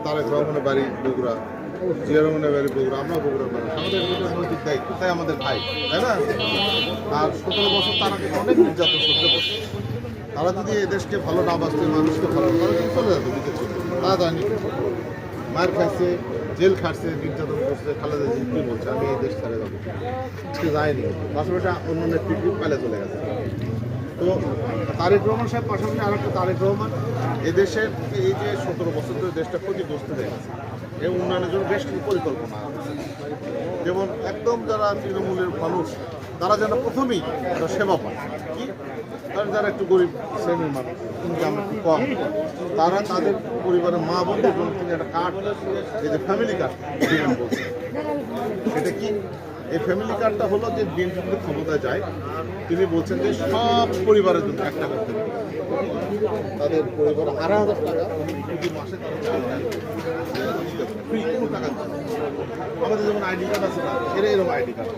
তারেক রহমানের বাড়ি বগুড়া, জিয়া রহমানের বাড়ি বগুড়া, আমরা বগুড়ার মানুষ, আমাদের এটা নৈতিক দায়িত্ব, তাই আমাদের ভাই, তাই না? আর 17 বছর তারা কিন্তু অনেক নির্যাতন সহ্য করছে। তারা যদি এই দেশকে ভালো না বাঁচতে, মানুষকে ভালো, তারা কিন্তু চলে যেত বিদেশ চলে, তারা যায়নি। মার খাইছে, জেল খাটছে, নির্যাতন করছে। খালেদা জিয়া কি বলছে, আমি এই দেশ ছেড়ে যাবো, সে যায়নি। পাশাপাশি অন্য নেতৃত্ব পালে চলে গেছে। তো তারেক রহমান সাহেব পাশাপাশি আর একটা তারেক রহমান এদেশের এই যে 17 বছর ধরে দেশটা ক্ষতিগ্রস্ত হয়ে গেছে, এই উন্নয়নের জন্য বেশ কিছু পরিকল্পনা আছে। যেমন একদম যারা তৃণমূলের মানুষ, তারা যেন প্রথমেই একটা সেবা পায়। কি, কারণ যারা একটু গরিব শ্রেণীর মানুষ, ইনকাম একটু কম, তারা তাদের পরিবারের মা বোনদের জন্য তিনি একটা কার্ড, এই যে ফ্যামিলি কার্ড বলছে, সেটা কি? এই ফ্যামিলি কার্ডটা হলো যে বিএনপি যদি ক্ষমতায় যায়, তিনি বলছেন যে সব পরিবারের জন্য একটা করতে হবে, তাদের পরিবার 18,000 টাকা প্রতি মাসে তারা চাল দেয়, ফ্রি, কোনো টাকা দেয়। আমাদের যেমন আইডি কার্ড আছে না, এরা এরকম আইডি কার্ড।